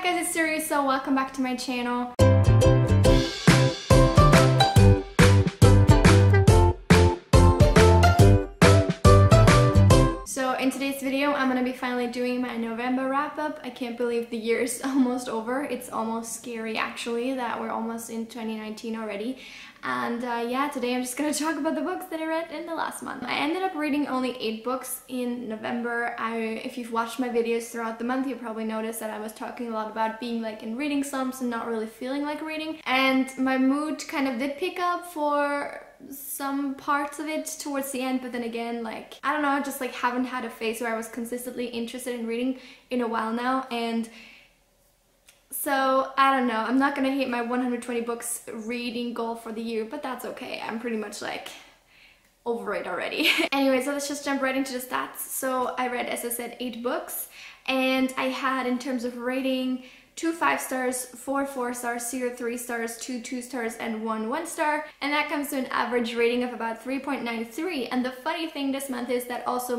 guys, it's Suri, so welcome back to my channel. So in today's video, I'm gonna be finally doing my November wrap-up. I can't believe the year is almost over. It's almost scary actually that we're almost in 2019 already. And yeah, today I'm just gonna talk about the books that I read in the last month. I ended up reading only 8 books in November. If you've watched my videos throughout the month, you probably noticed that I was talking a lot about being like in reading slumps and not really feeling like reading. And my mood kind of did pick up for some parts of it towards the end, but then again, like, I don't know, I just like haven't had a phase where I was consistently interested in reading in a while now. And so, I don't know, I'm not gonna hit my 120 books reading goal for the year, but that's okay. I'm pretty much like over it already. Anyway, so let's just jump right into the stats. So I read, as I said, 8 books, and I had, in terms of rating, 2 5 stars, 4 4 stars, 0 3 stars, 2 2 stars, and 1 1 star. And that comes to an average rating of about 3.93. And the funny thing this month is that also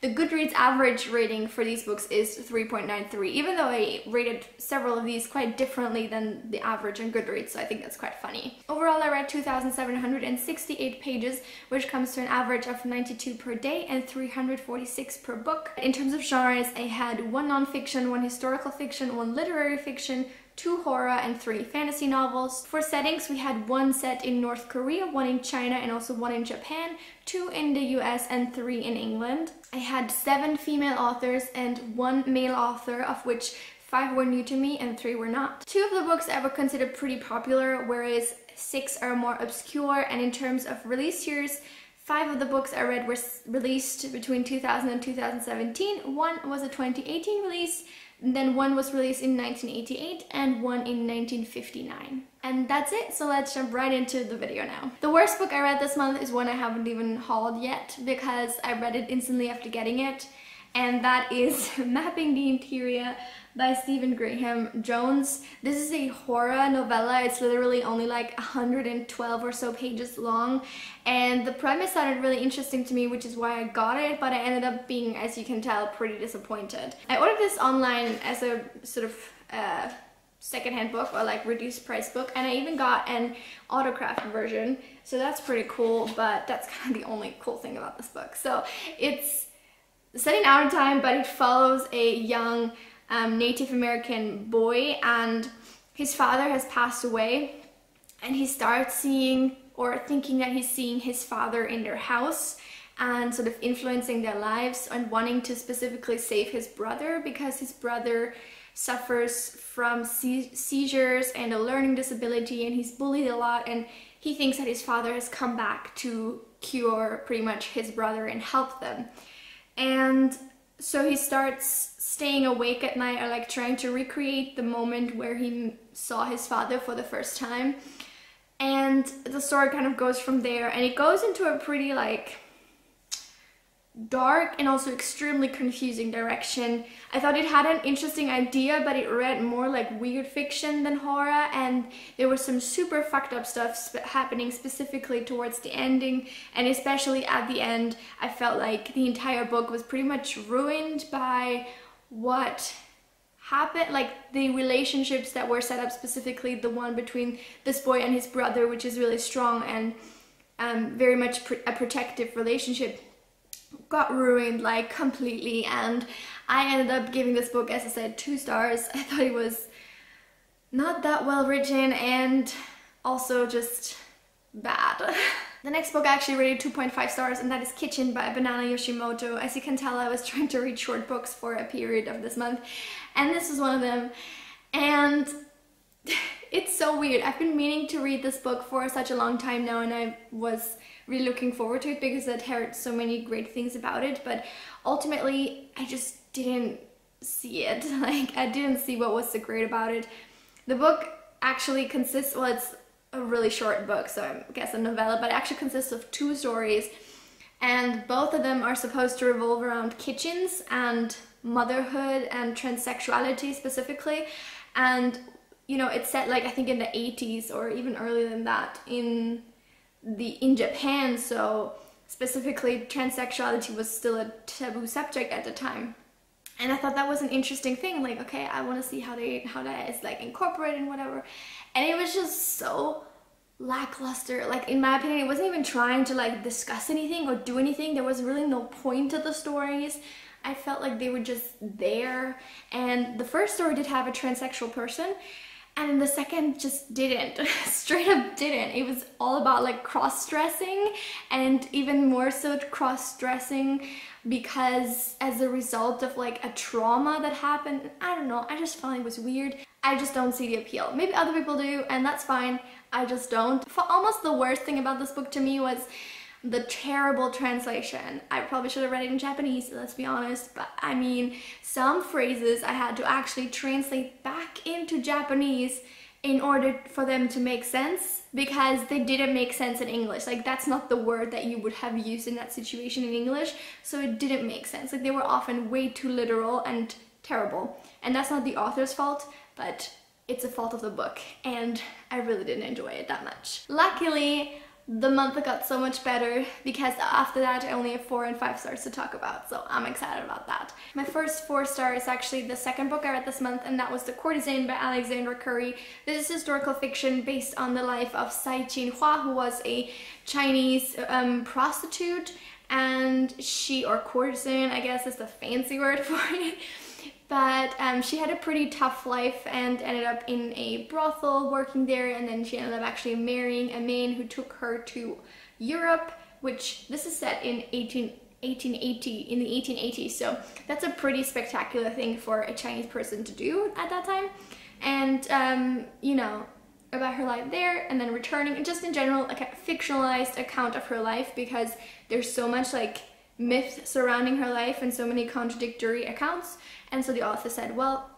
the Goodreads average rating for these books is 3.93, even though I rated several of these quite differently than the average on Goodreads, so I think that's quite funny. Overall, I read 2,768 pages, which comes to an average of 92 per day and 346 per book. In terms of genres, I had 1 nonfiction, 1 historical fiction, 1 literary fiction, 2 horror, and 3 fantasy novels. For settings, we had 1 set in North Korea, 1 in China, and also 1 in Japan, 2 in the US, and 3 in England. I had 7 female authors and 1 male author, of which 5 were new to me and 3 were not. 2 of the books I would consider pretty popular, whereas 6 are more obscure. And in terms of release years, 5 of the books I read were released between 2000 and 2017. 1 was a 2018 release, and then 1 was released in 1988 and 1 in 1959. And that's it, so let's jump right into the video now. The worst book I read this month is one I haven't even hauled yet because I read it instantly after getting it, and that is Mapping the Interior by Stephen Graham Jones. This is a horror novella. It's literally only like 112 or so pages long, and the premise sounded really interesting to me, which is why I got it, but I ended up being, as you can tell, pretty disappointed. I ordered this online as a sort of secondhand book or like reduced price book, and I even got an autographed version, so that's pretty cool, but that's kind of the only cool thing about this book. So it's set in our time, but it follows a young Native American boy, and his father has passed away, and he starts seeing or thinking that he's seeing his father in their house and sort of influencing their lives and wanting to specifically save his brother because his brother suffers from seizures and a learning disability, and he's bullied a lot, and he thinks that his father has come back to cure pretty much his brother and help them. And so he starts staying awake at night or like trying to recreate the moment where he saw his father for the first time. And the story kind of goes from there, and it goes into a pretty like dark and also extremely confusing direction. I thought it had an interesting idea, but it read more like weird fiction than horror, and there was some super fucked up stuff happening specifically towards the ending, and especially at the end I felt like the entire book was pretty much ruined by what happened, like the relationships that were set up, specifically the one between this boy and his brother, which is really strong and very much a protective relationship, got ruined like completely. And I ended up giving this book, as I said, 2 stars. I thought it was not that well written and also just bad. The next book I actually rated 2.5 stars, and that is Kitchen by Banana Yoshimoto. As you can tell, I was trying to read short books for a period of this month, and this was one of them. And it's so weird. I've been meaning to read this book for such a long time now, and I was really looking forward to it because I'd heard so many great things about it, but ultimately I just didn't see it. Like, I didn't see what was so great about it. The book actually consists, well, it's a really short book, so I guess a novella, but it actually consists of 2 stories, and both of them are supposed to revolve around kitchens and motherhood and transsexuality specifically. And you know, it's set like I think in the 80s or even earlier than that in Japan, so specifically transsexuality was still a taboo subject at the time. And I thought that was an interesting thing, like, okay, I want to see how that is like incorporated and whatever. And it was just so lackluster. Like, in my opinion, it wasn't even trying to like discuss anything or do anything. There was really no point to the stories. I felt like they were just there. And the first story did have a transsexual person, and the second just didn't. Straight up didn't. It was all about like cross-dressing, and even more so cross-dressing because as a result of like a trauma that happened. I don't know, I just found it was weird. I just don't see the appeal. Maybe other people do, and that's fine. I just don't. For almost the worst thing about this book to me was the terrible translation. I probably should have read it in Japanese, let's be honest, but I mean, some phrases I had to actually translate back into Japanese in order for them to make sense, because they didn't make sense in English. Like, that's not the word that you would have used in that situation in English, so it didn't make sense. Like, they were often way too literal and terrible, and that's not the author's fault, but it's a fault of the book, and I really didn't enjoy it that much. Luckily, the month got so much better, because after that I only have 4 and 5 stars to talk about, so I'm excited about that. My first 4 star is actually the second book I read this month, and that was The Courtesan by Alexandra Curry. This is historical fiction based on the life of Sai Qinhua, who was a Chinese prostitute, and she, or courtesan I guess is the fancy word for it, but she had a pretty tough life and ended up in a brothel working there, and then she ended up actually marrying a man who took her to Europe, which this is set in 1880, in the 1880s, so that's a pretty spectacular thing for a Chinese person to do at that time. And you know, about her life there and then returning, and just in general like a fictionalized account of her life, because there's so much like myth surrounding her life and so many contradictory accounts. And so the author said, well,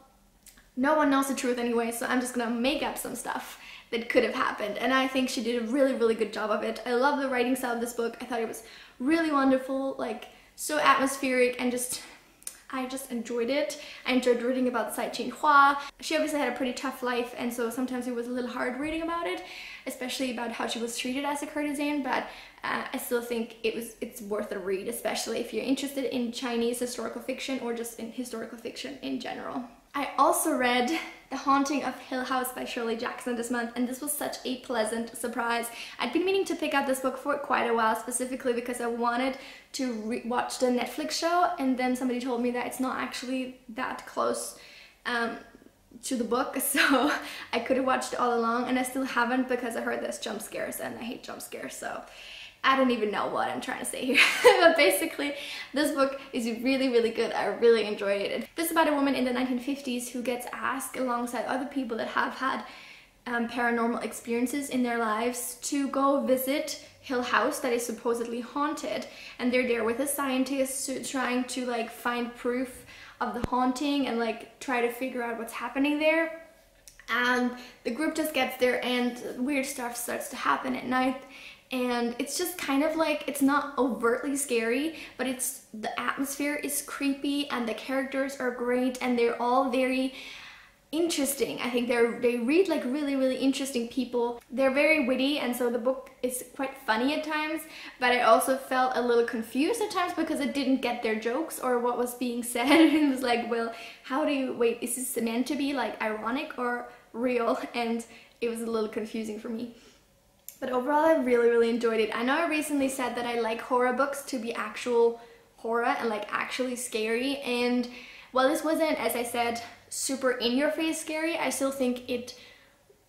no one knows the truth anyway, so I'm just gonna make up some stuff that could have happened. And I think she did a really, really good job of it. I love the writing style of this book. I thought it was really wonderful, like so atmospheric, and I just enjoyed it. I enjoyed reading about Sai Qinhua. She obviously had a pretty tough life, and so sometimes it was a little hard reading about it, especially about how she was treated as a courtesan, but I still think it's worth a read, especially if you're interested in Chinese historical fiction or just in historical fiction in general. I also read The Haunting of Hill House by Shirley Jackson this month, and this was such a pleasant surprise. I'd been meaning to pick out this book for quite a while, specifically because I wanted to watch the Netflix show, and then somebody told me that it's not actually that close to the book, so I could have watched it all along, and I still haven't because I heard there's jump scares, and I hate jump scares, so I don't even know what I'm trying to say here. But basically, this book is really, really good. I really enjoyed it. This is about a woman in the 1950s who gets asked, alongside other people that have had paranormal experiences in their lives, to go visit Hill House that is supposedly haunted. And they're there with a scientist trying to like find proof of the haunting and like try to figure out what's happening there. And the group just gets there and weird stuff starts to happen at night. And it's just kind of like, it's not overtly scary, but the atmosphere is creepy and the characters are great and they're all very interesting. I think they read like really, really interesting people. They're very witty, and so the book is quite funny at times, but I also felt a little confused at times because I didn't get their jokes or what was being said. It was like, well, wait, is this meant to be like ironic or real? And it was a little confusing for me. But overall, I really, really enjoyed it. I know I recently said that I like horror books to be actual horror and like actually scary, and while this wasn't, as I said, super in-your-face scary, I still think it,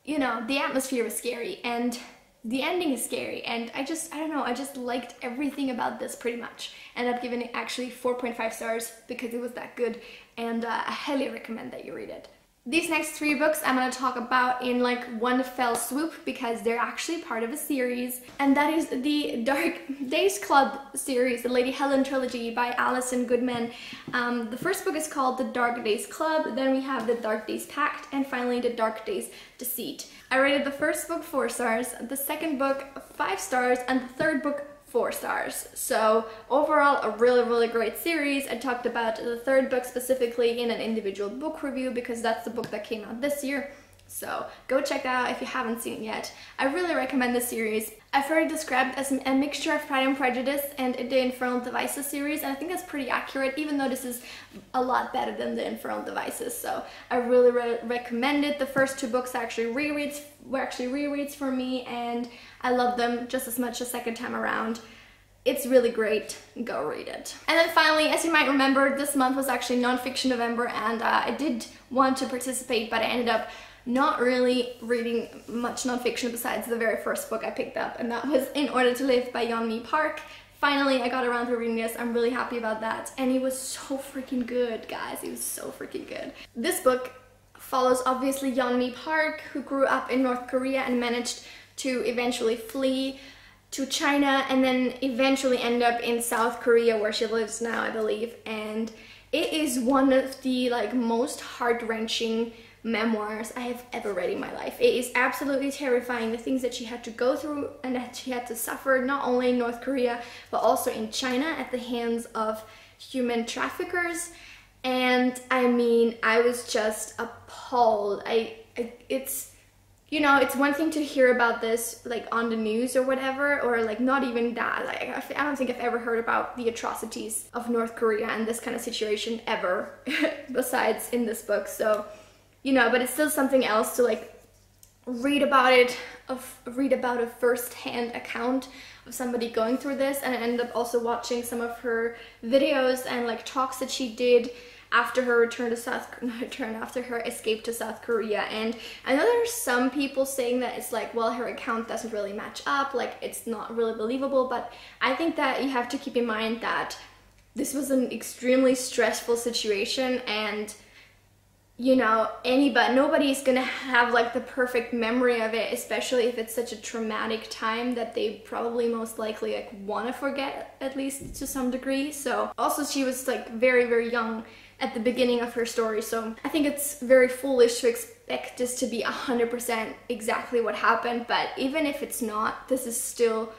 you know, the atmosphere was scary and the ending is scary, and I don't know, I just liked everything about this pretty much. Ended up giving it actually 4.5 stars because it was that good, and I highly recommend that you read it. These next 3 books I'm going to talk about in like one fell swoop because they're actually part of a series, and that is the Dark Days Club series, the Lady Helen trilogy by Alison Goodman. The first book is called The Dark Days Club, then we have The Dark Days Pact, and finally The Dark Days Deceit. I rated the first book 4 stars, the second book 5 stars, and the third book 4 stars. So overall, a really, really great series. I talked about the third book specifically in an individual book review because that's the book that came out this year. So go check that out if you haven't seen it yet. I really recommend this series. I've heard it described as a mixture of Pride and Prejudice and the Infernal Devices series, and I think that's pretty accurate, even though this is a lot better than the Infernal Devices. So I really recommend it. The first 2 books were actually rereads for me, and I love them just as much the second time around. It's really great. Go read it. And then finally, as you might remember, this month was actually Nonfiction November, and I did want to participate, but I ended up not really reading much nonfiction besides the very first book I picked up, and that was In Order to Live by Yeon-mi Park. Finally, I got around to reading this. I'm really happy about that, and it was so freaking good, guys. It was so freaking good. This book follows obviously Yeon-mi Park, who grew up in North Korea and managed to eventually flee to China and then eventually end up in South Korea, where she lives now, I believe. And it is one of the most heart-wrenching memoirs I have ever read in my life. It is absolutely terrifying, the things that she had to go through and that she had to suffer, not only in North Korea but also in China at the hands of human traffickers. And I mean, I was just appalled. It's, you know, it's one thing to hear about this on the news or whatever, or not even that. I don't think I've ever heard about the atrocities of North Korea and this kind of situation ever besides in this book. So, you know, but it's still something else to read about it, read about a first-hand account of somebody going through this. And I ended up also watching some of her videos and talks that she did after her after her escape to South Korea. And I know there's some people saying that it's well, her account doesn't really match up, it's not really believable, but I think that you have to keep in mind that this was an extremely stressful situation, and you know, nobody's gonna have the perfect memory of it, especially if it's such a traumatic time that they probably most likely want to forget, at least to some degree. So also she was very, very young at the beginning of her story, so I think it's very foolish to expect this to be 100% exactly what happened. But even if it's not, this is still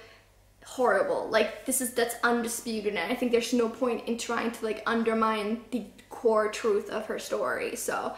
horrible. That's undisputed, and I think there's no point in trying to undermine the core truth of her story. So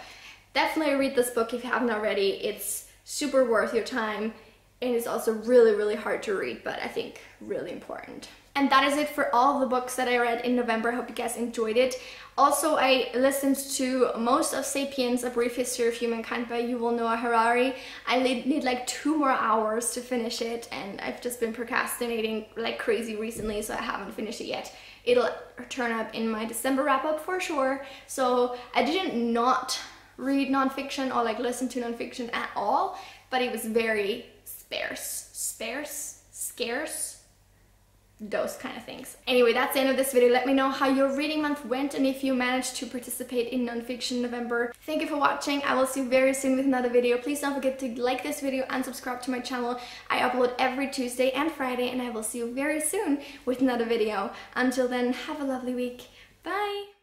definitely read this book if you haven't already. It's super worth your time, and it's also really, really hard to read, but I think really important. And that is it for all of the books that I read in November. I hope you guys enjoyed it. Also, I listened to most of Sapiens, A Brief History of Humankind by Yuval Noah Harari. I need 2 more hours to finish it, and I've just been procrastinating like crazy recently, so I haven't finished it yet. It'll turn up in my December wrap-up for sure. So I didn't not read nonfiction or listen to nonfiction at all, but it was very scarce, those kind of things. Anyway, that's the end of this video. Let me know how your reading month went and if you managed to participate in Nonfiction November. Thank you for watching. I will see you very soon with another video. Please don't forget to like this video and subscribe to my channel. I upload every Tuesday and Friday, and I will see you very soon with another video. Until then, have a lovely week. Bye!